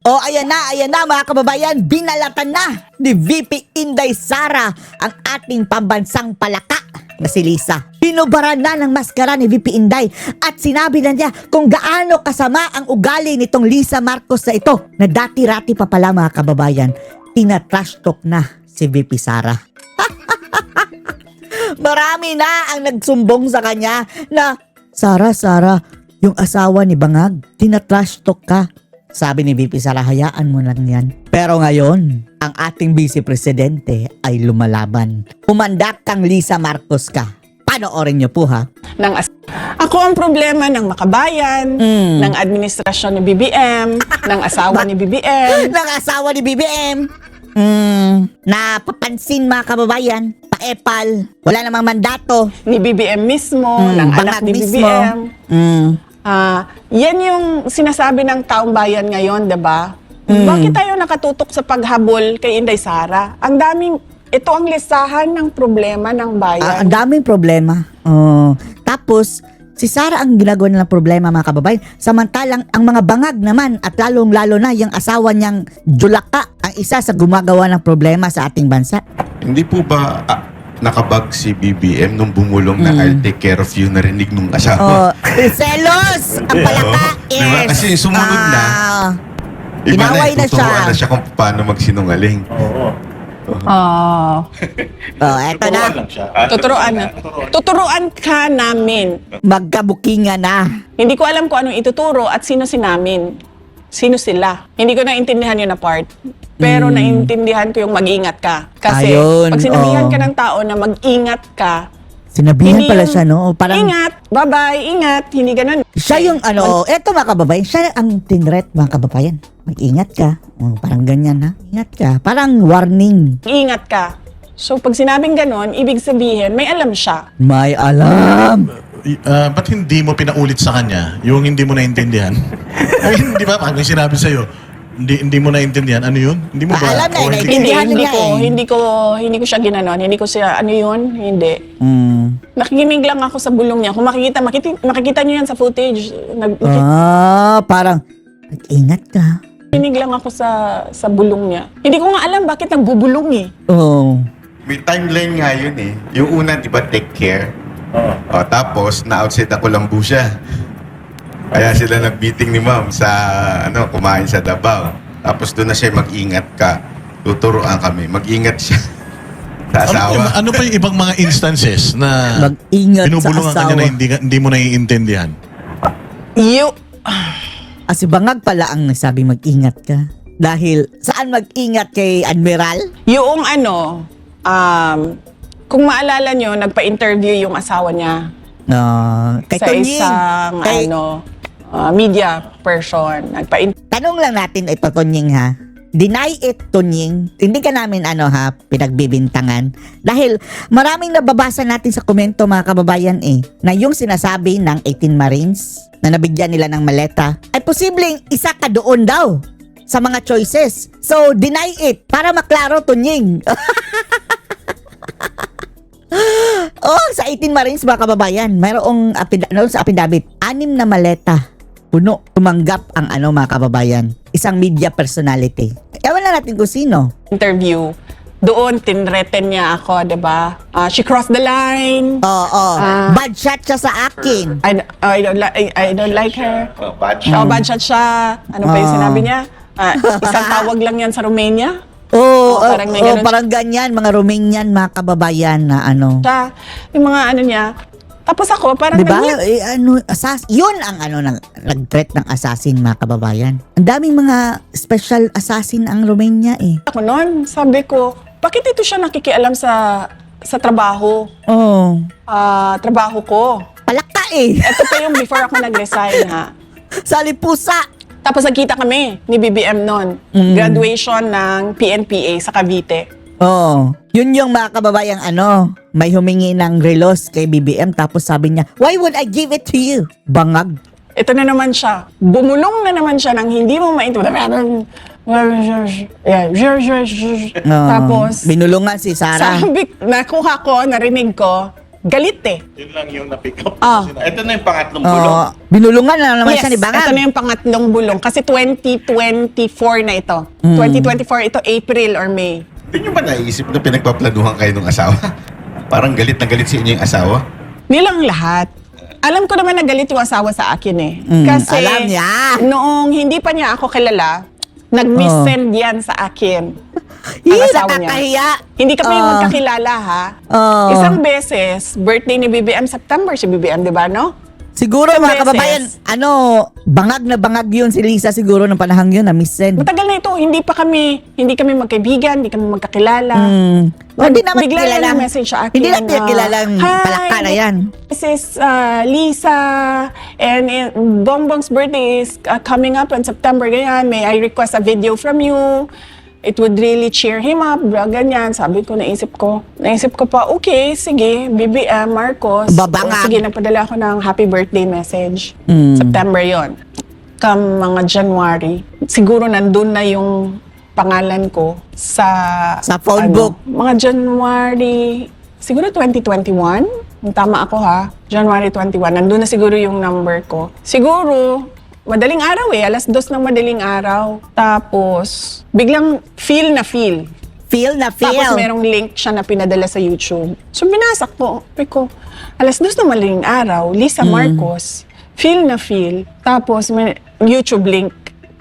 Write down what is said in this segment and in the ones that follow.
O ayan na mga kababayan, binalatan na ni VP Inday Sara ang ating pambansang palaka na si Lisa. Pinubaran na ng maskara ni VP Inday at sinabi na niya kung gaano kasama ang ugali nitong Lisa Marcos na ito na dati-rati pa pala mga kababayan. Tinatrash talk na si VP Sara. Marami na ang nagsumbong sa kanya na, Sara, yung asawa ni Bangag, tinatrash talk ka. Sabi ni VP Sara, hayaan mo lang yan. Pero ngayon, ang ating Vice Presidente ay lumalaban. Umandak kang Lisa Marcos ka. Panoorin niyo po ha. Ako ang problema ng Makabayan, ng administrasyon ni BBM, ng asawa ni BBM. Ng asawa ni BBM. Napapansin mga kababayan, paepal, wala namang mandato. Ni BBM mismo, ng anak ni BBM. Yan yung sinasabi ng taong bayan ngayon, diba? Bakit tayo nakatutok sa paghabol kay Inday Sara? Ito ang listahan ng problema ng bayan. Ang daming problema. Tapos, si Sara ang ginagawa nilang problema mga kababayan. Samantalang ang mga bangag naman at lalong-lalo na yung asawa niyang Julaka ang isa sa gumagawa ng problema sa ating bansa. Hindi po ba nakabag si BBM nung bumulong na I'll take care of you, narinig nung asawa? Selos! Ang palaka is... Diba? Kasi sumunod na. Iba inaway na siya. Tuturuan na siya kung paano magsinungaling. Eto na. Tuturuan ka namin. Magkabukingan na. Hindi ko alam kung anong ituturo at sino si namin. Sino sila. Hindi ko naintindihan yun na part. Pero naintindihan ko yung mag-ingat ka. Kasi Ayun, pag sinabihan ka ng tao na mag-ingat ka, Sinabihan hindi pala yung, siya, no? Parang ingat, bye-bye, ingat, hindi ganun. siya yung eto mga kababayan, siya ang tinret mga kababayan. Mag-ingat ka. Parang ganyan ha. Ingat ka. Parang warning. Ingat ka. So pag sinabing ganun, ibig sabihin, may alam siya. May alam. Ba't hindi mo pinaulit sa kanya yung hindi mo naintindihan? Ay, hindi ba? Pag may sinabi sa'yo, hindi mo naintindihan, ano yun? Hindi mo ba? Alam na, O naiintindihan. Hindi ko siya ginanon. Hindi ko siya, ano yun? Hindi. Nakikinig lang ako sa bulong niya. Kung makikita niyo yan sa footage. Parang, mag-ingat ka. Nakikinig lang ako sa bulong niya. Hindi ko nga alam bakit nagbubulong eh. May timeline nga yun eh. Yung una, di ba, take care? Tapos, na-outside ako lang po siya. Kaya sila nag-meeting ni ma'am sa, kumain sa Davao. Tapos doon na siya, mag-ingat ka. Tuturuan kami. Mag-ingat siya sa asawa. Ano pa yung ibang mga instances na Mag-ingat sa binubulungan asawa. kanya na hindi mo naiintindihan? Si Bangag pala ang nagsabi mag-ingat ka. Dahil, saan mag-ingat kay Admiral? Yung kung maalala nyo, nagpa-interview yung asawa niya Kay sa Tunying. isang media person. Tanong lang natin ito, Tunying ha. Deny it, Tunying. Hindi ka namin pinagbibintangan. Dahil maraming nababasa natin sa komento mga kababayan na yung sinasabi ng 18 Marines na nabigyan nila ng maleta ay posibleng isa ka doon daw sa mga choices. So, deny it para maklaro, Tunying. Sa 18 Marines mga kababayan, mayroong sa affidavit, 6 na maleta. Puno, tumanggap ang mga kababayan. Isang media personality. Ewan na natin kung sino. Interview. Doon, tinreten niya ako, diba? She crossed the line. Bad shot siya sa akin. I don't like her. Bad Bad shot siya. Ano pa yung sinabi niya? Isang tawag lang yan sa Romania. Parang may ganun parang ganyan, mga Romanian, mga kababayan na siya. Yung mga niya. Tapos ako, parang diba? Yun ang nag-threat ng assassin, mga kababayan. Ang daming mga special assassin ang Romania ako noon, sabi ko, bakit ito siya nakikialam sa trabaho? Trabaho ko. Palaka Ito pa yung before ako nag-resign ha. Salipusa. Tapos nagkita kami ni BBM noon. Graduation ng PNPA sa Cavite. Yun yung mga kababayang may humingi ng relos kay BBM tapos sabi niya, why would I give it to you? Bangag. Ito na naman siya. Bumulong na naman siya nang hindi mo maintindihan. Tapos, binulungan si Sara. nakuha ko, narinig ko, galit eh. Yun lang yung na-pick up. Ah. Ito na yung pangatlong bulong. Binulungan na naman siya ni Ito Bangag. na yung pangatlong bulong. Kasi 2024 na ito. 2024 ito, April or May. Hindi nyo ba naisip na pinagpaplanuhan kayo ng asawa? Parang galit na galit sa inyo yung asawa? Nilang lahat. Alam ko naman na galit yung asawa sa akin eh. Kasi alam niya. noong hindi pa niya ako kilala, nag-miss-send yan sa akin. Ih, asawa niya. nakakahiya. Hindi kami magkakilala ha. Isang beses, birthday ni BBM, September si BBM, di ba no? Siguro Isang mga beses. kababayan, bangag na bangag yun si Lisa siguro ng panahang yun na miss send. Matagal na ito, hindi kami magkaibigan, hindi kami magkakilala. Hindi naman Bigla kilala. lang message sa akin. Hindi naman kilalang palaka na yan. This is Lisa, and Bongbong's birthday is coming up on September. Ganyan, may I request a video from you? It would really cheer him up. Ganyan, sabi ko, naisip ko pa, okay, sige, BBM, Marcos. Babangag. Sige, nagpadala ako ng happy birthday message. September yon. Come mga January, siguro nandun na yung pangalan ko sa phone book. Mga January, siguro 2021. Kung tama ako ha, January 21. Nandun na siguro yung number ko. Siguro, madaling araw alas 2 ng madaling araw. Tapos, biglang feel na feel. Feel na feel. Tapos merong link siya na pinadala sa YouTube. So binasa ko. Sabi ko, alas 2 ng madaling araw, Lisa Marcos, feel na feel. Tapos may YouTube link.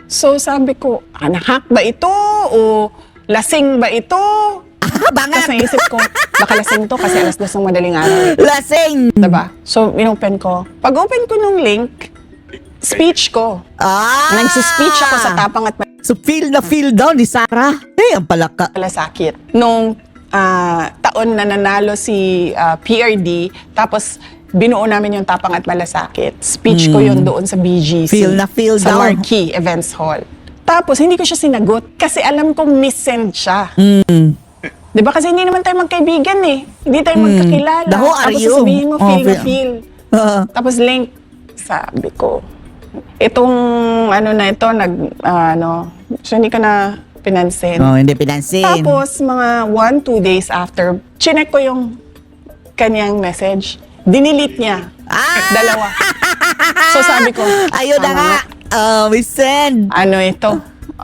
So sabi ko, nahack ba ito? O lasing ba ito? Tapos Bangag. naisip ko, baka lasing to kasi alas 2 ng madaling araw. Lasing. Diba? So, inopen ko. Pag open ko nung link, speech ko. Nagsispeech ako sa tapang at So feel na feel daw ni Sarah. Ang palaka. malasakit. Nung taon na nanalo si PRD, tapos binuo namin yung tapang at malasakit. Speech ko yun doon sa BGC. Feel na feel sa daw. Marquee Events Hall. Tapos hindi ko siya sinagot kasi alam kong miss-send siya. Diba? Kasi hindi naman tayo magkaibigan eh. Hindi tayo magkakilala. The who are Tapos you? sasabihin mo, feel na feel. feel. Ah. Tapos link, sabi ko, itong na ito, so hindi ko na pinansin. Hindi pinansin. Tapos, mga 1-2 days after, chinek ko yung kanyang message. Dinelete niya. Dalawa. So sabi ko, Ayun na nga. We send. ano ito?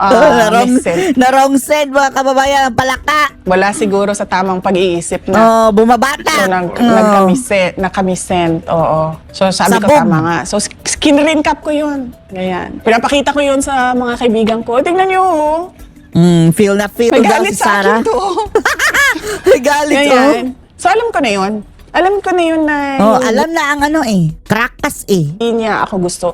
Wrong send mga kababayan. Ang palaka. Wala siguro sa tamang pag-iisip na. Bumabata. So, nakamisend. Oo. So, sabi ko Sabog. tama nga. So, skin-recap ko yun. Ganyan. Pinapakita ko yun sa mga kaibigan ko. Tingnan nyo, oh. Feel na feel May daw galit si sa Sarah. akin to. May galit Ganyan. So, alam ko na yun. Alam ko na yun na alam na ang krakas hindi niya ako gusto.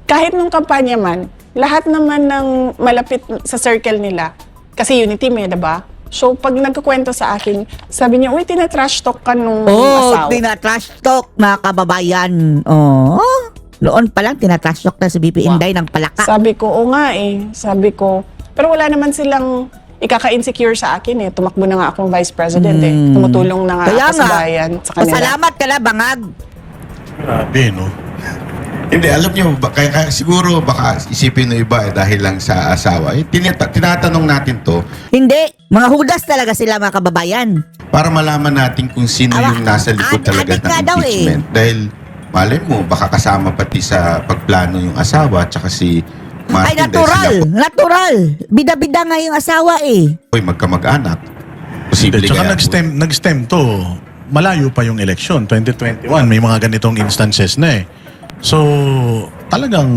Kahit nung kampanya man, lahat naman ng malapit sa circle nila, kasi unity may, diba? So, pag nagkukwento sa akin, sabi niya, uy, tina-trash talk ka nung asawa. Tina-trash talk mga kababayan. Noon pa lang tina-trash talk na si BP Inday ng palaka. Sabi ko, oo nga eh. Sabi ko, pero wala naman silang ikaka-insecure sa akin eh. Tumakbo na nga akong vice president eh. Tumutulong na nga Kaya ako sa nga, bayan, sa kanila. pasalamat ka na, Bangag. Grabe, no? Hindi, alam nyo, kaya siguro baka isipin ng iba dahil lang sa asawa. Tinatanong natin to Hindi, mga hudas talaga sila mga kababayan. para malaman natin kung sino yung nasa likod talaga adik ng nga daw impeachment. Dahil malay mo, baka kasama pati sa pagplano yung asawa at saka si Ay, Martin. dahil natural. Bida-bida nga yung asawa eh. sila magkamag-anak. Posible Tsaka kaya. nag-stem to. Malayo pa yung election, 2021. May mga ganitong instances na eh. So, talagang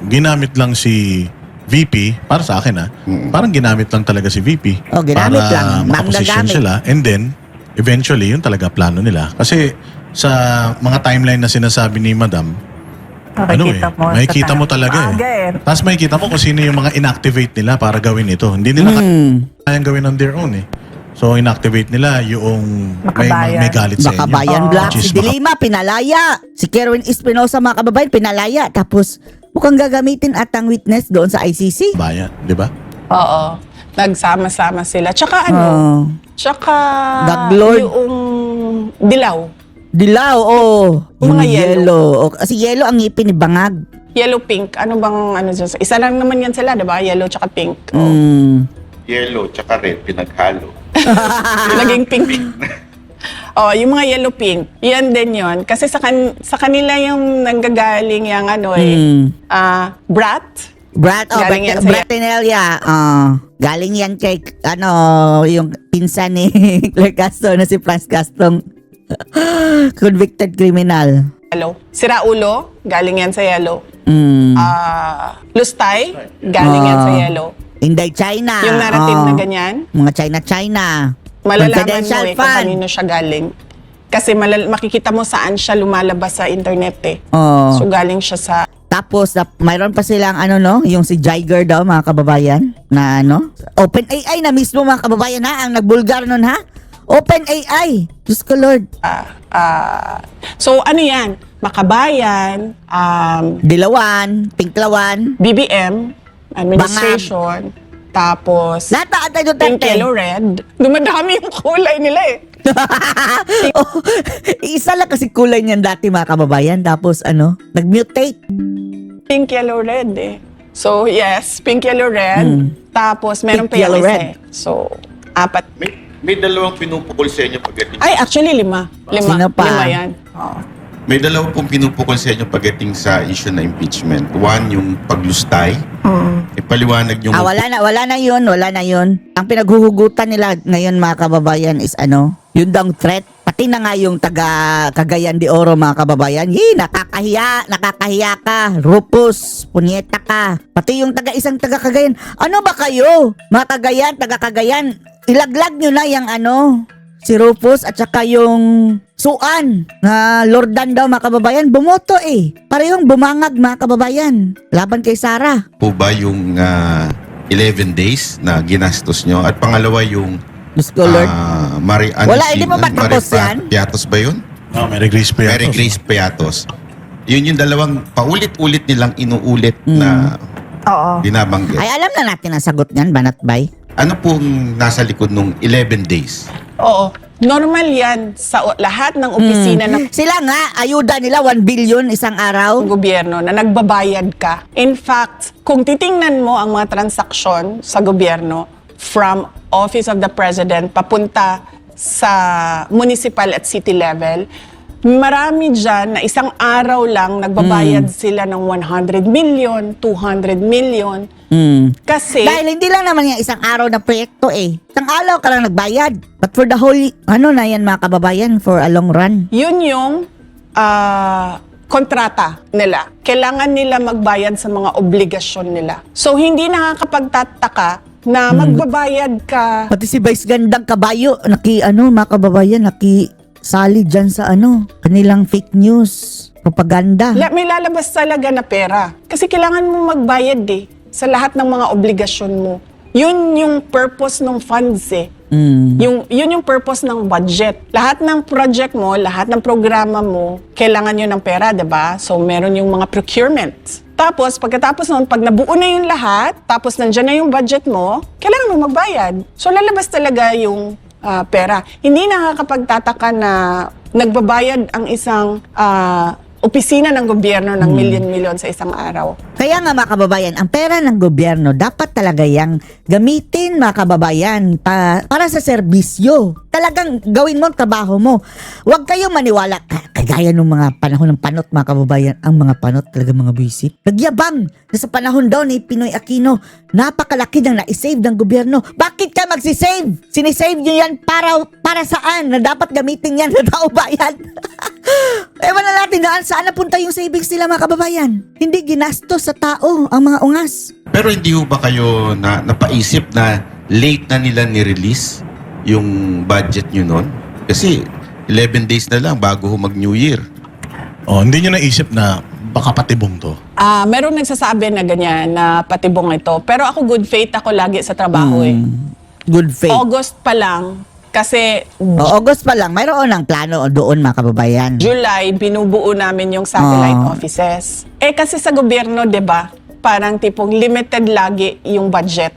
ginamit lang si VP, para sa akin parang ginamit lang talaga si VP Ginamit para lang. makaposisyon Manggagamit. sila. And then, eventually, yun talaga plano nila. Kasi sa mga timeline na sinasabi ni Madam, makikita mo talaga Tapos makikita mo kung sino yung mga inactivate nila para gawin ito. Hindi nila kayang gawin on their own eh. So, inactivate nila yung may galit sa inyo. Makabayan Black. Which Si is Dilima, pinalaya. Si Kerwin Espinosa, mga kababayan, pinalaya. Tapos, mukhang gagamitin at ang witness doon sa ICC. Makabayan, di ba? Oo. Nagsama-sama sila. Tsaka Tsaka Daglord. yung dilaw. Dilaw, Mga Yung yellow. Kasi yellow ang ngipin ni Bangag. Yellow pink. Ano bang dyan? Isa lang naman yan sila, diba? Yellow tsaka pink. Yellow tsaka red, pinaghalo. Naging pink. Oh, yung mga yellow pink, yan din yon. Kasi sa kanila yung nanggagaling yung brat. Brat, Galing yan sa- Bratinelia. Galing yan kay, yung pinsan ni Claire Castro na si Franz Castro. Convicted criminal. Yellow. Siraulo, galing yan sa yellow. Mm. Lustay, galing yan sa yellow. Inday China. Yung narrative na ganyan, Mga China. malalaman mo Confidential kung fund. kanino siya galing. Kasi makikita mo saan siya lumalabas sa internet eh. Oh. So galing siya sa Tapos, mayroon pa silang yung si Jiger daw, mga kababayan, na OpenAI na mismo, mga kababayan, ang nagbulgar nun, ha? OpenAI. Diyos ko, Lord. so ano yan? Makabayan, Dilawan, Pinklawan, BBM, administration, tapos lahat na Antay pink, Duterte. yellow, red. Dumadami yung kulay nila eh. Oh, isa lang kasi kulay niyan dati, mga kababayan. Tapos, nag-mutate. Pink, yellow, red eh. So yes, pink, yellow, red. Tapos meron Pink, pa yung yellow, isa red. eh. So, 4. May dalawang pinupukol sa inyo pagdating. Ay, actually 5. Sino pa? 5 yan. Oo. May dalawa pong pinupukol sa inyo pagdating sa issue na impeachment. One, yung paglustay. Ipaliwanag yung... Wala na yun. Ang pinaghuhugutan nila ngayon, mga kababayan, is yun daw threat. Pati na nga yung taga Cagayan de Oro, mga kababayan. Nakakahiya ka. Rupus, punyeta ka. Pati yung isang taga Cagayan. Ano ba kayo? Mga Cagayan, taga Cagayan, ilaglag nyo na yung si Rufus at saka yung Suan na Lordan daw, mga kababayan, bumoto eh. Parehong bumangag, mga kababayan, laban kay Sara. Po ba yung 11 days na ginastos nyo? At pangalawa yung... Diyos ko, Lord. Wala, hindi mo ba tapos yan? Piatos ba yun? Mary Grace Piatos. Mary Grace Piatos. Yun yung dalawang paulit-ulit nilang inuulit na binabanggit. Ay, alam na natin ang sagot niyan, Banat Bay. Ano pong nasa likod nung 11 days? Oo. Normal yan sa lahat ng opisina ng Sila nga, ayuda nila 1 billion isang araw. gobyerno na nagbabayad ka. In fact, kung titingnan mo ang mga transaksyon sa gobyerno from Office of the President papunta sa municipal at city level, marami dyan na isang araw lang nagbabayad sila ng 100 million, 200 million. Kasi Dahil hindi lang naman yung isang araw na proyekto eh. Isang araw ka lang nagbayad. But for the whole, na yan, mga kababayan, for a long run. yun yung kontrata nila. Kailangan nila magbayad sa mga obligasyon nila. So, hindi nakakapagtataka na magbabayad ka. Pati si Vice Gandang Kabayo, mga kababayan, sali dyan sa kanilang fake news, propaganda. May lalabas talaga na pera. Kasi kailangan mo magbayad sa lahat ng mga obligasyon mo. Yun yung purpose ng funds eh. Yun yung purpose ng budget. Lahat ng project mo, lahat ng programa mo, kailangan yun ng pera, diba? So, meron yung mga procurement. Tapos, pagkatapos nun, pag nabuo na yung lahat, tapos nandyan na yung budget mo, kailangan mo magbayad. So, lalabas talaga yung pera. Hindi nakakapagtataka na nagbabayad ang isang opisina ng gobyerno ng milyon-milyon sa isang araw. Kaya nga, mga kababayan, ang pera ng gobyerno dapat talaga yang gamitin, mga kababayan, para sa serbisyo. Talagang gawin mo ang trabaho mo. Huwag kayong maniwala. Kagaya ng mga panahon ng panot, mga kababayan, ang mga panot talaga mga buwisit. Nagyabang na sa panahon daw ni Pinoy Aquino, napakalaki ng na-save ng gobyerno. Bakit ka magsisave? Sinisave nyo yan para saan? Na dapat gamitin yan sa tao bayan. Ewan na natin saan napunta yung savings nila, mga kababayan. Hindi ginastos sa tao ang mga ungas. Pero hindi ho ba kayo napaisip na late na nila ni-release yung budget nyo nun? Kasi 11 days na lang bago mag-New Year. Hindi nyo naisip na baka patibong to? Meron nagsasabi na ganyan, na patibong ito. Pero ako good faith ako lagi sa trabaho eh. Good faith. August pa lang, kasi August pa lang, mayroon ng plano doon, mga kababayan. July, binubuo namin yung satellite offices. Kasi sa gobyerno, 'di ba? Parang tipong limited lagi yung budget.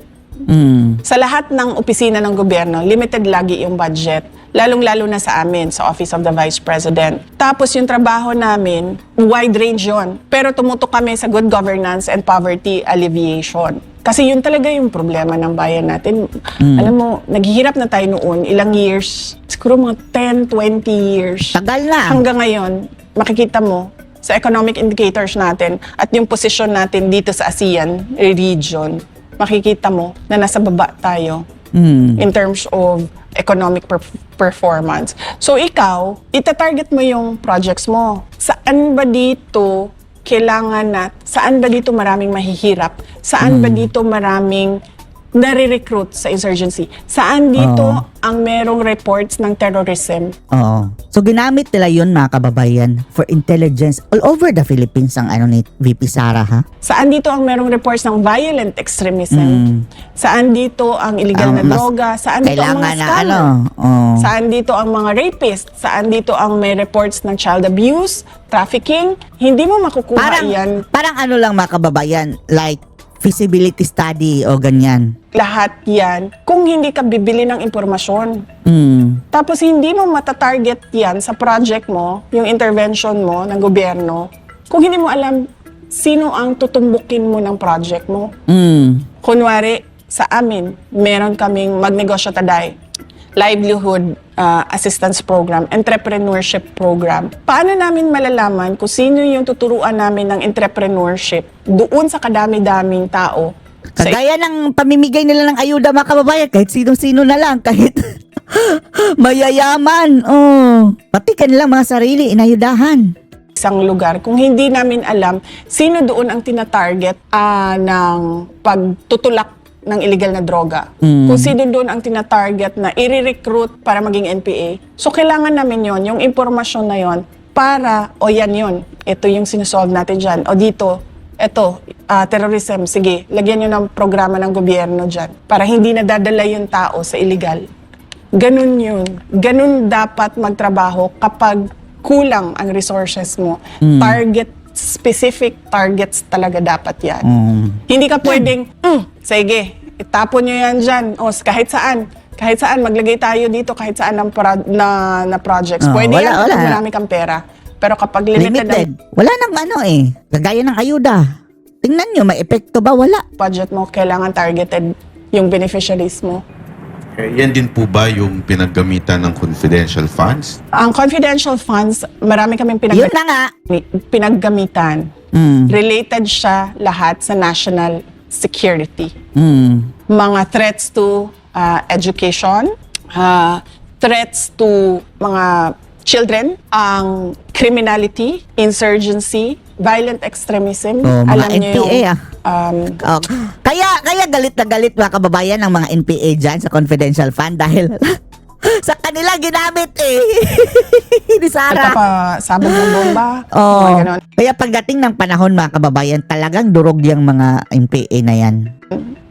Sa lahat ng opisina ng gobyerno, limited lagi yung budget. Lalong-lalo na sa amin, sa Office of the Vice President. Tapos yung trabaho namin, wide range yun. Pero tumutok kami sa good governance and poverty alleviation. Kasi yun talaga yung problema ng bayan natin. Alam mo, naghihirap na tayo noon, ilang years, siguro mga 10, 20 years. Tagal na. Hanggang ngayon, makikita mo sa economic indicators natin at yung position natin dito sa ASEAN region, makikita mo na nasa baba tayo in terms of economic performance. So ikaw, itatarget mo yung projects mo. Saan ba dito kailangan saan ba dito maraming mahihirap? Saan ba dito maraming nare-recruit sa insurgency? Saan dito ang merong reports ng terrorism? Oo. So ginamit nila yun mga kababayan for intelligence all over the Philippines ang ano ni VP Sara ha? Saan dito ang merong reports ng violent extremism? Saan dito ang illegal na Mas droga? Saan dito ang mga kailangan na scammer? Oo. Saan dito ang mga rapists? Saan dito ang may reports ng child abuse, trafficking? Hindi mo makukuha yan. Parang ano lang mga kababayan, like feasibility study o ganyan. Lahat yan kung hindi ka bibili ng impormasyon. Tapos hindi mo matatarget yan sa project mo, yung intervention mo ng gobyerno, kung hindi mo alam sino ang tutumbukin mo ng project mo. Kunwari, sa amin, meron kaming Magnegosyo Taday, livelihood assistance program, entrepreneurship program. Paano namin malalaman kung sino yung tuturuan namin ng entrepreneurship doon sa kadami-daming tao? Kagaya ng pamimigay nila ng ayuda mga kababayan, kahit sino-sino na lang, kahit mayayaman. Oh. Pati kanilang mga sarili, inayudahan. Isang lugar, kung hindi namin alam sino doon ang tinatarget ng pagtutulak ng illegal na droga. Kung sino doon ang tinatarget na i-recruit para maging NPA. So, kailangan namin yon, yung impormasyon na yon para, yan yun, ito yung sinusolve natin dyan. O dito, ito, terrorism, sige, lagyan nyo ng programa ng gobyerno dyan para hindi nadadala yung tao sa illegal. Ganun yun. Ganun dapat magtrabaho kapag kulang ang resources mo. Specific targets talaga dapat yan. Hindi ka pwedeng, sige, itapon nyo yan dyan. O, kahit saan, maglagay tayo dito, kahit saan na projects. Pwede yan kapag marami kang pera. Pero kapag limited. Wala nang ano eh. Kagaya ng ayuda. Tingnan nyo, may epekto ba? Wala. Budget mo, kailangan targeted yung beneficiaries mo. Yan din po ba yung pinaggamitan ng confidential funds? Ang confidential funds, marami kaming Yun na nga. pinaggamitan. Related siya lahat sa national security. Mga threats to education, threats to mga children, ang criminality, insurgency, violent extremism. Mga alam niyo NPA yung, Kaya galit na galit mga kababayan ng mga NPA dyan sa confidential fund dahil sa kanila ginamit eh. Ni Sara. sabog ng bomba. Oh. Mga ganon. Kaya pagdating ng panahon mga kababayan, talagang durog yung mga NPA na yan.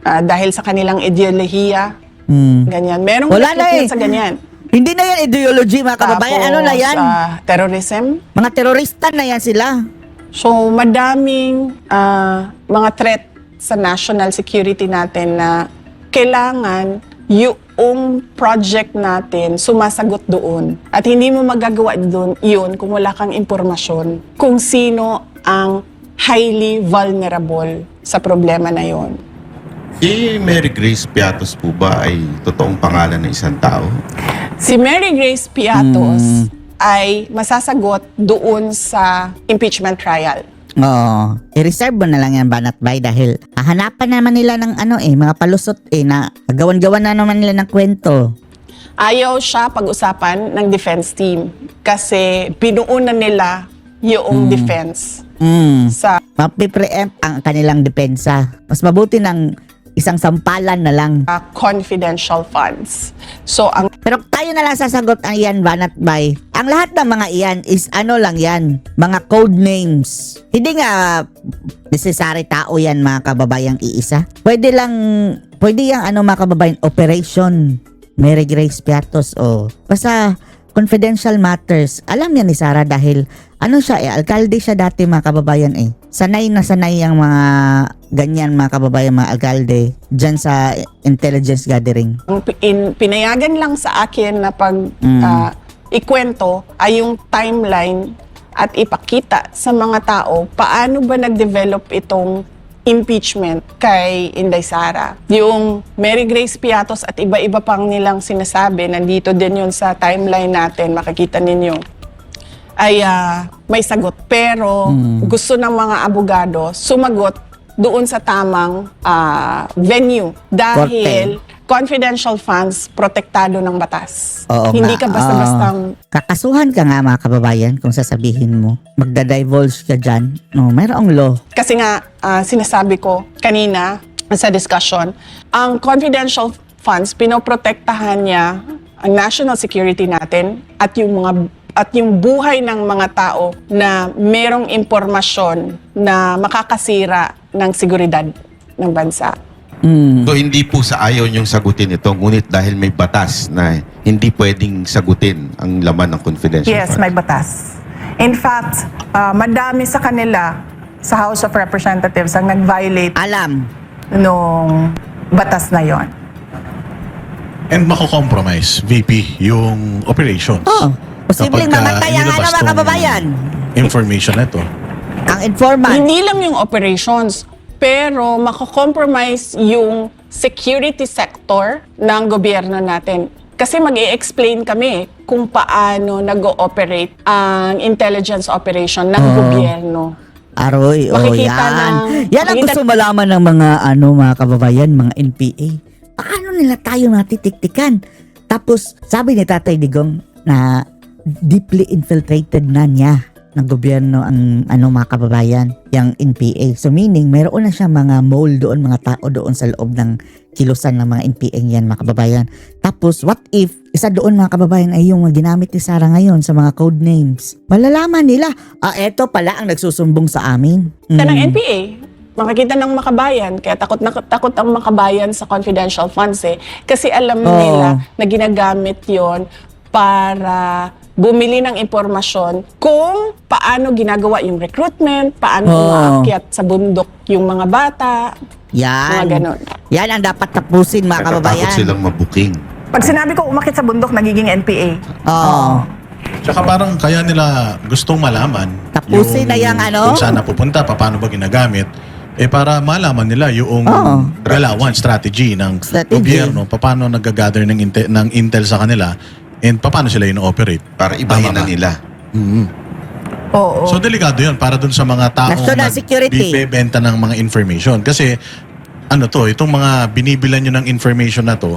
Dahil sa kanilang ideolohiya, ganyan. Merong Wala na recruitment eh. sa ganyan. Hindi na yan ideology mga kababayan. Ano na yan? Terrorism. Mga terorista na yan sila. So, madaming mga threat sa national security natin na kailangan yung project natin sumasagot doon. At hindi mo magagawa doon yun kung wala kang impormasyon kung sino ang highly vulnerable sa problema na yon. Si Mary Grace Piatos po ba ay totoong pangalan ng isang tao? Si Mary Grace Piatos ay masasagot doon sa impeachment trial. Oo. I-reserve mo na lang yan, Banat Bay, dahil hahanapan naman nila ng mga palusot na gawan-gawan na naman nila ng kwento. Ayaw siya pag-usapan ng defense team kasi binuunan nila yung defense. Sa Mapipreempt ang kanilang depensa. Mas mabuti ng isang sampalan na lang. confidential funds. So, Pero tayo na lang sasagot ang iyan, Banat Bay. Ang lahat ng mga iyan is lang yan. Mga code names. Hindi nga necessary tao yan mga kababayang iisa. Pwede yung mga kababayan, Operation Mary Grace Piatos o basta confidential matters. Alam yan ni Sara dahil alkalde siya dati mga kababayan eh. Sanay na sanay ang mga ganyan mga kababayan, mga alkalde dyan sa intelligence gathering. pinayagan lang sa akin na pag ikwento ay yung timeline at ipakita sa mga tao paano ba nag-develop itong impeachment kay Inday Sara. Yung Mary Grace Piatos at iba-iba pang nilang sinasabi, nandito din yun sa timeline natin, makikita ninyo, ay may sagot. Pero gusto ng mga abogado sumagot doon sa tamang venue dahil confidential funds protektado ng batas. Oo Hindi nga, ka basta-bastang kakasuhan ka nga mga kababayan kung sasabihin mo. Magda-divulge ka dyan. No, mayroong law. kasi nga sinasabi ko kanina sa discussion, ang confidential funds pinoprotektahan niya ang national security natin at yung buhay ng mga tao na merong impormasyon na makakasira ng seguridad ng bansa. So hindi po sa ayaw niyong sagutin ito, ngunit dahil may batas na hindi pwedeng sagutin ang laman ng confidential Yes, funds. may batas. In fact, madami sa kanila sa House of Representatives ang nag-violate Alam. nung batas na yon. And mako-compromise, VP, yung operations. Oh, posibleng Kapag, mamatay ang inilabas mga tong kababayan. Information na ito. Ang informant. Hindi lang yung operations, pero mako-compromise yung security sector ng gobyerno natin. Kasi mag-i-explain kami kung paano nag-ooperate ang intelligence operation ng gobyerno. Aroy, Makikita yan. Yan ang makikita- gusto malaman ng mga mga kababayan, mga NPA. Paano nila tayo natitiktikan? Tapos, sabi ni Tatay Digong na deeply infiltrated na niya ng gobyerno ang mga kababayan, yung NPA. So meaning, mayroon na siya mga mole doon, mga tao doon sa loob ng kilusan ng mga NPA yan, mga kababayan. Tapos, what if isa doon mga kababayan ay yung ginamit ni Sara ngayon sa mga code names? Malalaman nila, eto pala ang nagsusumbong sa amin. Kita ng NPA, makikita ng makabayan, kaya takot na takot ang makabayan sa confidential funds kasi alam nila na ginagamit yon para bumili ng impormasyon kung paano ginagawa yung recruitment, paano umaakyat sa bundok yung mga bata, Yan. mga ganon. Yan ang dapat tapusin mga Natatakot kababayan. silang mabuking. Pag sinabi ko umakit sa bundok, nagiging NPA. Oo. Tsaka parang kaya nila gustong malaman Tapusin na yung ano? kung saan napupunta, paano ba ginagamit, para malaman nila yung galawan, strategy ng Strategy. gobyerno, paano nag-gather ng intel sa kanila, and paano sila ino-operate. Para ibahin Tama na ba? nila. Oo. So delikado yun para dun sa mga taong National security. nagbibenta ng mga information. Kasi itong mga binibilan nyo ng information na to,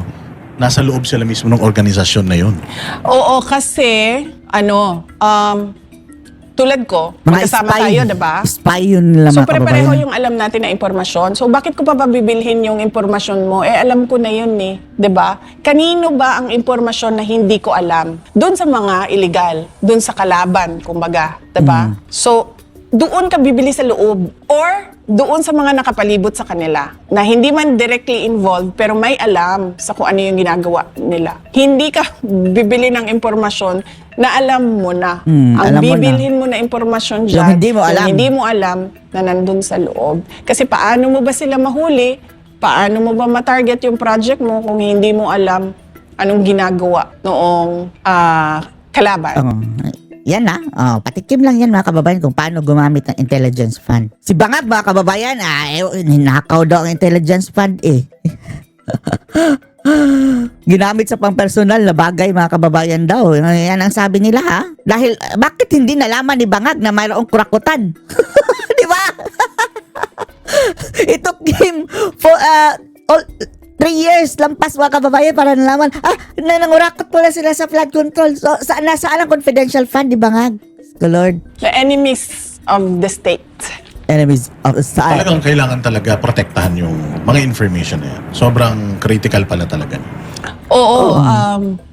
nasa loob sila mismo ng organisasyon na yun. Oo, kasi tulad ko, magkasama tayo, diba? Spy yun nila So mga pare-pareho kababayan. yung alam natin na impormasyon. So bakit ko pa bibilhin yung impormasyon mo? Alam ko na yun 'di ba? Kanino ba ang impormasyon na hindi ko alam? Doon sa mga illegal, doon sa kalaban, kumbaga, 'di ba? So doon ka bibili sa loob or doon sa mga nakapalibot sa kanila na hindi man directly involved pero may alam sa kung ano yung ginagawa nila. Hindi ka bibili ng impormasyon na alam mo na. Ang alam mo na. bibilhin mo na impormasyon Yung dyan, hindi mo alam. yung hindi mo alam na nandun sa loob. Kasi paano mo ba sila mahuli? Paano mo ba matarget yung project mo kung hindi mo alam anong ginagawa noong kalaban? Yan na. Patikim lang yan mga kababayan kung paano gumamit ng intelligence fund. Si Bangag mga kababayan, ninakaw daw ang intelligence fund Ginamit sa pang-personal na bagay mga kababayan daw. Yan ang sabi nila ha. Dahil bakit hindi nalaman ni Bangag na mayroong kurakutan? Di ba? It took him for 3 years lampas mga kababayan para nalaman, nanangurakot pala sila sa flood control. So, nasaan ang confidential fund, di Bangag? Good Lord. The enemies of the state. Enemies of the state. Talagang kailangan talaga protektahan yung mga information na yan. Sobrang critical pala talaga. Oo,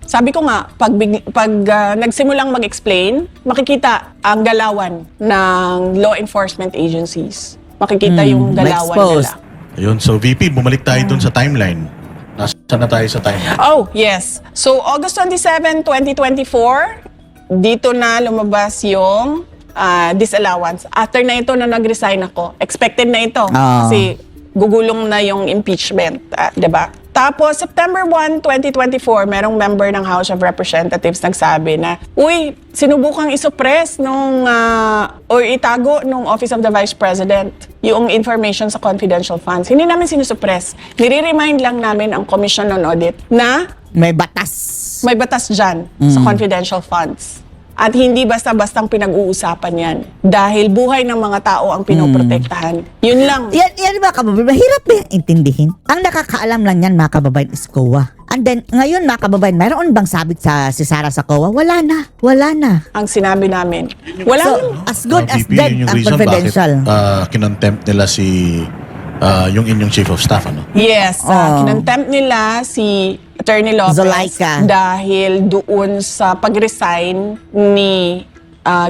sabi ko nga, pag nagsimulang mag-explain, makikita ang galawan ng law enforcement agencies. Makikita yung galawan ma-expose. nila. Ayun, so VP, bumalik tayo dun sa timeline. Nasaan na tayo sa timeline? Oh, yes. So, August 27, 2024, dito na lumabas yung disallowance. After na ito na nag-resign ako, expected na ito. Kasi gugulong na yung impeachment, 'di ba? Tapos, September 1, 2024, merong member ng House of Representatives nagsabi na, uy, sinubukang isuppress or itago nung Office of the Vice President yung information sa confidential funds. Hindi namin sinusuppress. Nire-remind lang namin ang Commission on Audit na May batas. may batas dyan sa confidential funds. At hindi basta-bastang pinag-uusapan yan. Dahil buhay ng mga tao ang pinoprotektahan. Yun lang. Yan mga kababayan, mahirap ba yung intindihin? Ang nakakaalam lang yan mga kababayan is COA. And then, ngayon mga kababayan, mayroon bang sabit si Sara sa COA? Wala na. Ang sinabi namin. Wala So, naman. as good as VP, dead yun yung ang reason confidential. bakit kinontempt nila yung inyong chief of staff, ano? Yes, kinontempt nila si Attorney Lopez Zulaika. dahil doon sa pag-resign ni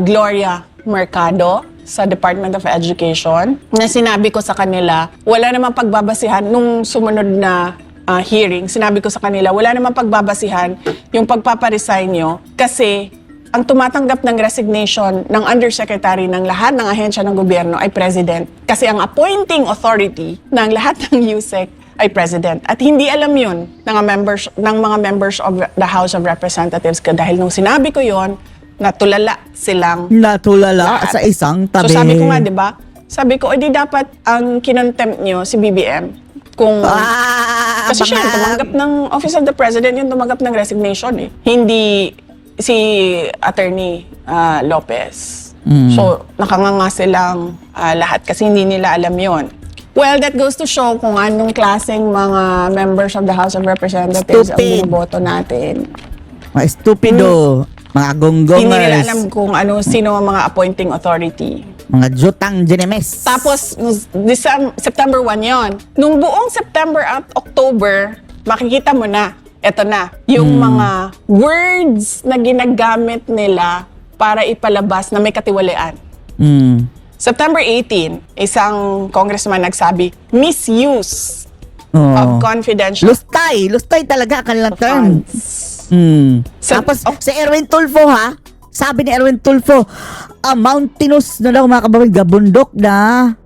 Gloria Mercado sa Department of Education na sinabi ko sa kanila, wala namang pagbabasihan nung sumunod na hearing, sinabi ko sa kanila, wala namang pagbabasihan yung pagpaparesign nyo kasi ang tumatanggap ng resignation ng undersecretary ng lahat ng ahensya ng gobyerno ay president. Kasi ang appointing authority ng lahat ng USEC ay president. At hindi alam yun ng mga members of the House of Representatives. Dahil nung sinabi ko yon, natulala silang Natulala lahat. sa isang tabi. So sabi ko nga, di ba? Sabi ko, edi dapat ang kinontempt nyo si BBM. Kung kasi siya yung tumanggap ng Office of the President, yung tumanggap ng resignation eh. Hindi si Attorney Lopez. So, nakanganga silang lahat kasi hindi nila alam yon. Well, that goes to show kung anong klaseng mga members of the House of Representatives ang Stupid. binoboto natin. Mga estupido, mga gonggongers, Hindi nila alam kung sino ang mga appointing authority. mga jutang genemes. Tapos, September 1 yon. Nung buong September at October, makikita mo na, eto na, yung mga words na ginagamit nila para ipalabas na may katiwalian. September 18, isang congressman nagsabi, misuse of confidential Lustay talaga ang kanilang term. funds. Tapos, si Erwin Tulfo ha, sabi ni Erwin Tulfo, mountainous na daw mga kababayan, gabundok na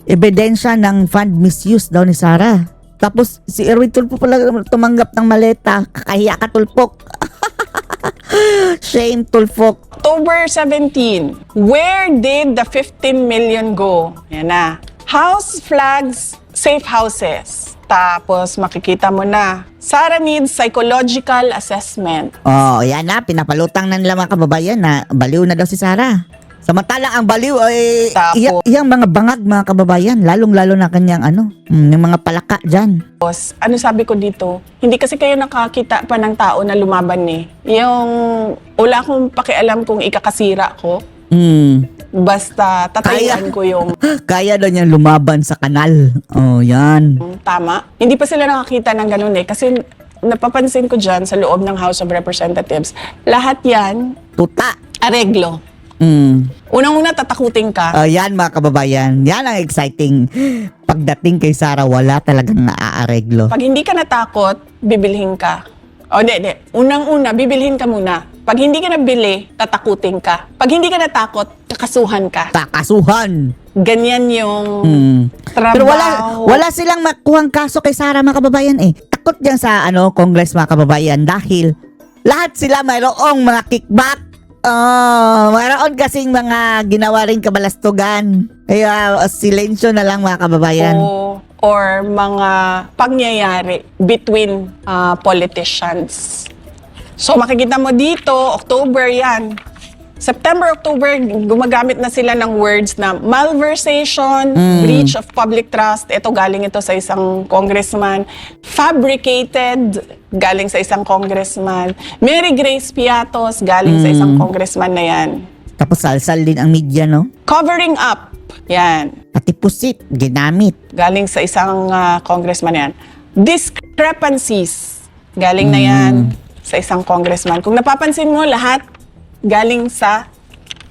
ebidensya ng fund misuse daw ni Sara. Tapos, si Erwin Tulfo pala tumanggap ng maleta. Kakahiya ka, Tulfok. Shame, Tulfok. October 17, where did the 15 million go? Yan na. House flags, safe houses. Tapos makikita mo na, Sara needs psychological assessment. Oh, yan na, pinapalutang na nila mga kababayan na baliw na daw si Sara. Samantalang ang baliw ay Tapo. iyang mga bangag mga kababayan, lalong-lalo na kanyang yung mga palaka dyan. Tapos, ano sabi ko dito? Hindi kasi kayo nakakita pa ng tao na lumaban eh. Yung, wala akong pakialam kung ikakasira ko. Basta tatayuan ko yung Kaya daw niyang lumaban sa kanal. Oh, yan. tama. Hindi pa sila nakakita ng ganun eh. Kasi napapansin ko dyan sa loob ng House of Representatives, lahat yan, Tuta. areglo. Unang-una, tatakutin ka. Yan mga kababayan. Yan ang exciting. Pagdating kay Sara, wala talagang naaareglo. Pag hindi ka natakot, bibilhin ka. O, hindi. Unang-una, bibilhin ka muna. Pag hindi ka nabili, tatakutin ka. Pag hindi ka natakot, kakasuhan ka. Kakasuhan. Ganyan yung trabaho. Pero wala silang makuhang kaso kay Sara mga kababayan eh. Takot yan sa Congress mga kababayan dahil lahat sila mayroong mga kickback. Mayroon kasing mga ginawa rin kabalastugan. Kaya silensyo na lang mga kababayan. Or mga pangyayari between politicians. So makikita mo dito, October yan. September, October, gumagamit na sila ng words na malversation, breach of public trust. Ito galing ito sa isang congressman. Fabricated, galing sa isang congressman. Mary Grace Piatos, galing sa isang congressman na yan. Tapos salsal din ang media, no? Covering up, yan. Pati pusit, ginamit. Galing sa isang congressman na yan. Discrepancies, galing na yan sa isang congressman. Kung napapansin mo, lahat galing sa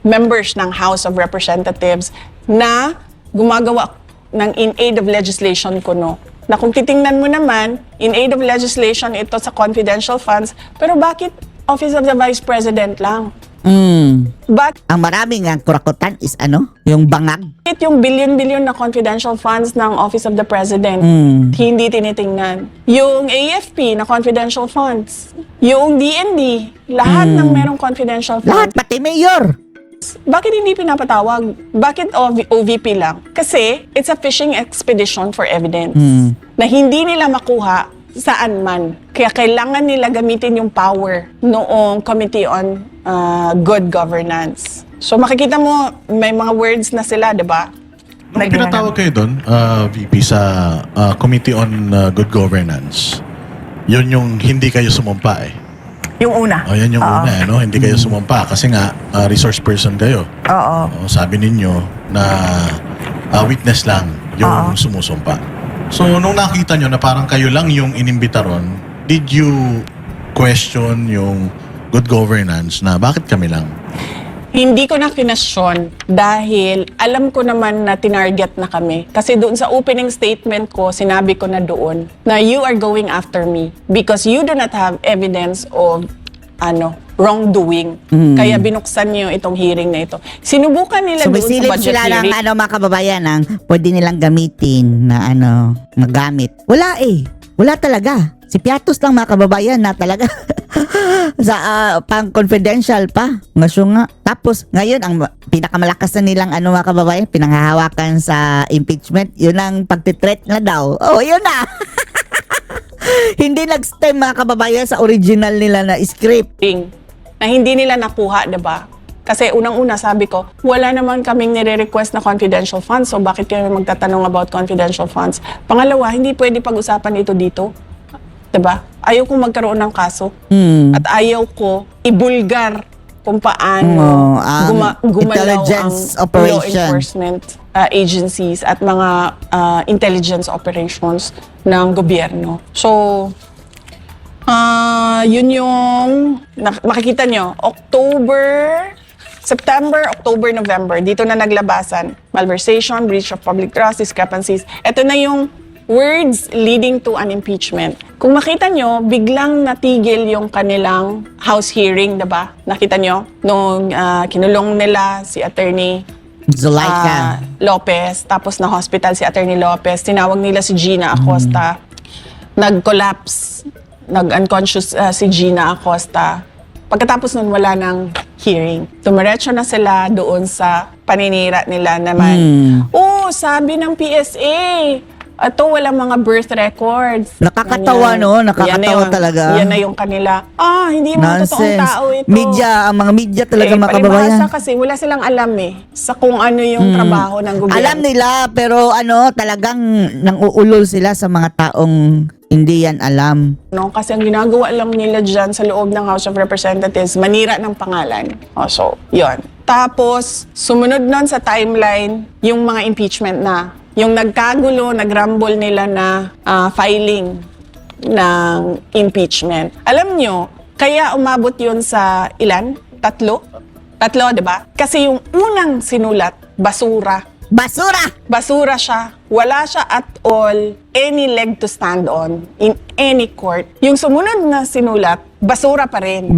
members ng House of Representatives na gumagawa ng in aid of legislation kuno. Na kung titingnan mo naman, in aid of legislation ito sa confidential funds, pero bakit Office of the Vice President lang? Bakit Ang maraming ang kurakutan is yung bangag. yung billion-billion na confidential funds ng Office of the President hindi tinitingnan? Yung AFP na confidential funds, yung DND, lahat ng merong confidential Lahat, funds. pati mayor. Bakit hindi pinapatawag? Bakit OVP lang? Kasi it's a fishing expedition for evidence na hindi nila makuha saan man. Kaya kailangan nila gamitin yung power noong Committee on Good Governance. So makikita mo, may mga words na sila, di ba? Nung pinatawag kayo doon, VP, sa Committee on Good Governance, yun yung hindi kayo sumumpa eh. Yung una. O, yan yung una, no? Hindi kayo sumumpa kasi nga resource person kayo. Oo. O, sabi ninyo na witness lang yung sumusumpa. So, nung nakita nyo na parang kayo lang yung inimbita ron, did you question yung good governance na bakit kami lang? Hindi ko na kinasyon dahil alam ko naman na tinarget na kami. Kasi doon sa opening statement ko, sinabi ko na doon na you are going after me because you do not have evidence of wrongdoing. Kaya binuksan niyo itong hearing na ito. Sinubukan nila doon sa Sumisilip budget sila ng hearing. mga kababayan ng pwede nilang gamitin na magamit. Wala eh. Wala talaga. Si Piatos lang mga kababayan na talaga sa pang confidential pa. Ngasyo nga. Tapos ngayon ang pinakamalakas na nilang mga kababayan pinanghahawakan sa impeachment, yun ang pagtitreat na daw. Oh, yun na. Hindi nag-stem mga kababayan sa original nila na script. Na hindi nila nakuha, 'di ba? Kasi unang-una sabi ko, wala naman kaming nire-request na confidential funds, so bakit kayo magtatanong about confidential funds? Pangalawa, hindi pwede pag-usapan ito dito. 'Di ba? Ayaw kong magkaroon ng kaso. At ayaw ko ibulgar kung paano gumalaw intelligence ang law operation. enforcement agencies at mga intelligence operations ng gobyerno. So, yun yung makikita nyo, September, October, November, dito na naglabasan. Malversation, breach of public trust, discrepancies. Ito na yung words leading to an impeachment. Kung makita nyo, biglang natigil yung kanilang House hearing, diba? Nakita nyo? Nung kinulong nila si Attorney Zulaika. Lopez, tapos na hospital si Attorney Lopez, tinawag nila si Gina Acosta. Nag-collapse, nag-unconscious si Gina Acosta. Pagkatapos nun, wala nang hearing. Tumiretso na sila doon sa paninira nila naman. Sabi ng PSA, ito walang mga birth records. Nakakatawa, Ganyan. Nakakatawa talaga. Yan na yung kanila. Hindi mga totoong tao ito. Ang mga media talaga mga kababayan. Palibhasa kasi wala silang alam sa kung ano yung trabaho ng gobyerno. Alam nila, pero talagang nang-uulol sila sa mga taong hindi yan alam. Kasi ang ginagawa lang nila dyan sa loob ng House of Representatives, manira ng pangalan. So, yun. Tapos, sumunod nun sa timeline, yung mga impeachment na. Yung nagkagulo, nagrumble nila na filing ng impeachment. Alam nyo, kaya umabot yun sa ilan? Tatlo, di ba? Kasi yung unang sinulat, basura. Basura siya. Wala siya at all any leg to stand on in any court. Yung sumunod na sinulat, basura pa rin.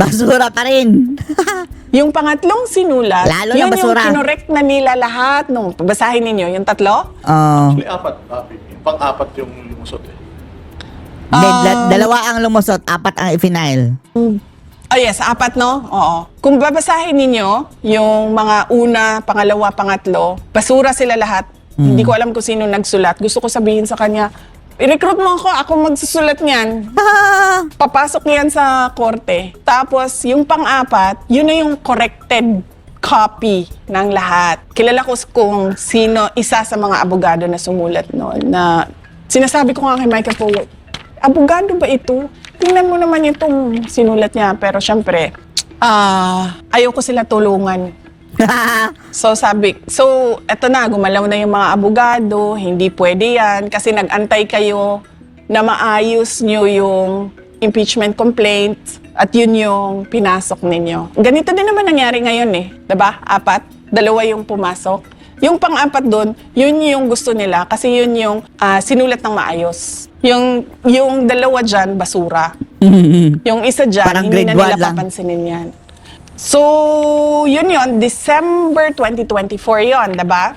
Yung pangatlong sinulat, Lalo na yun basura. yung kinorek na nila lahat. Basahin ninyo, yung tatlo. Actually, apat. Pang-apat yung lumusot eh. Dalawa ang lumusot, 4 ang i-final. Yes, 4, no? Oo. Kung babasahin ninyo, yung mga una, pangalawa, pangatlo, basura sila lahat. Hindi ko alam kung sino nagsulat. Gusto ko sabihin sa kanya, i-recruit mo ako magsusulat niyan. Papasok yan sa korte. Tapos, yung pang-4, yun na yung corrected copy ng lahat. Kilala ko kung sino, isa sa mga abogado na sumulat noon, na sinasabi ko nga kay Michael Poe, abogado ba ito? Tingnan mo naman itong sinulat niya. Pero syempre, ayoko sila tulungan. So eto na, gumalaw na yung mga abogado, hindi pwede yan kasi nag-antay kayo na maayos nyo yung impeachment complaint at yun yung pinasok ninyo. Ganito din naman nangyari ngayon diba? 4, 2 yung pumasok. Yung pang-4 doon, yun yung gusto nila kasi yun yung sinulat ng maayos. Yung 2 dyan, basura. Yung isa dyan, Parang hindi na grade nila 1 lang. papansinin yan. So, yun, December 2024 yon, diba?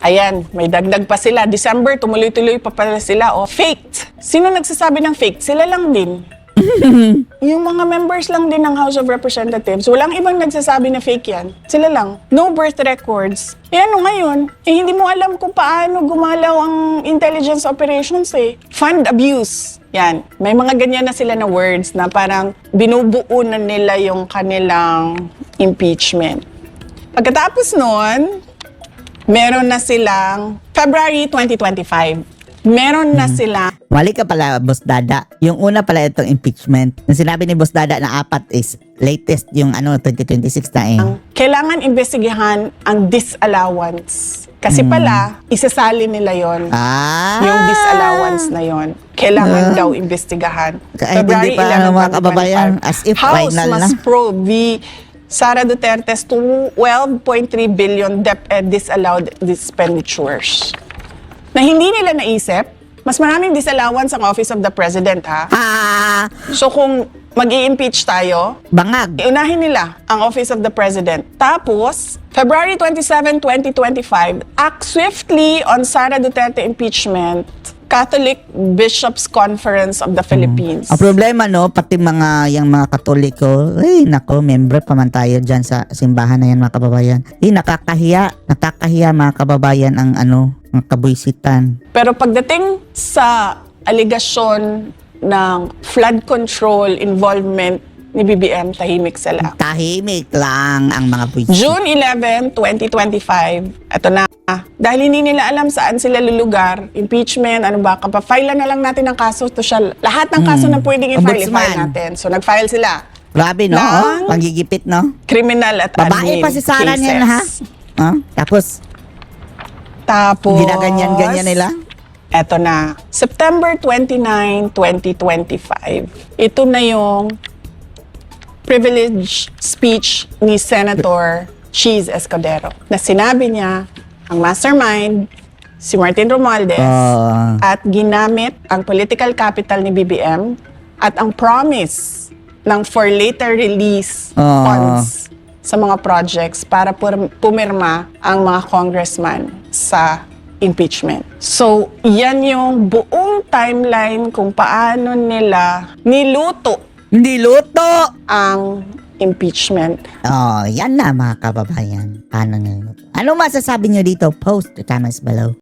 Ayan, may dagdag pa sila. December, tumuloy-tuloy pa pala sila. Faked. Sino nagsasabi ng faked? Sila lang din. Yung mga members lang din ng House of Representatives, walang ibang nagsasabi na fake yan. Sila lang. No birth records. Ngayon, hindi mo alam kung paano gumalaw ang intelligence operations Fund abuse. Yan. May mga ganyan na sila na words na parang binubuo na nila yung kanilang impeachment. Pagkatapos nun, meron na silang February 2025. Meron na sila. Mali ka pala, Boss Dada. Yung una pala itong impeachment. Yung sinabi ni Boss Dada na 4 is latest yung 2026 na Kailangan investigahan ang disallowance. Kasi pala, isasali nila yon. Yung disallowance na yon. Kailangan daw investigahan. Kahit hindi pa mga kababayan, as if House final na. must probe the Sara Duterte's 12.3 billion debt and disallowed expenditures. Na hindi nila naisip, mas maraming disallowance ang Office of the President, ha? So kung mag-i-impeach tayo, Bangag. iunahin nila ang Office of the President. Tapos, February 27, 2025, act swiftly on Sara Duterte impeachment, Catholic Bishops Conference of the Philippines. Ang problema pati yung mga Katoliko, nako, member pa man tayo dyan sa simbahan na yan mga kababayan. Nakakahiya mga kababayan ang ang kabuisitan. Pero pagdating sa aligasyon ng flood control involvement ni BBM, tahimik sila. Tahimik lang ang mga buisit. June 11, 2025, eto na. Dahil hindi nila alam saan sila lulugar, impeachment, kapafile na lang natin ang kaso. Lahat ng kaso na pwedeng i-file Ombudsman. natin. So nag-file sila. Grabe, panggigipit, Criminal at Babae admin pa si Sara cases. niyan, ha? Tapos, ginaganyan-ganyan nila? Eto na. September 29, 2025. Ito na yung privilege speech ni Senator Cheese Escudero na sinabi niya ang mastermind, si Martin Romualdez, at ginamit ang political capital ni BBM at ang promise ng for later release funds sa mga projects para pumirma ang mga congressman sa impeachment. So, yan yung buong timeline kung paano nila niluto ang impeachment. Yan na mga kababayan. Ano masasabi nyo dito? Post the comments below.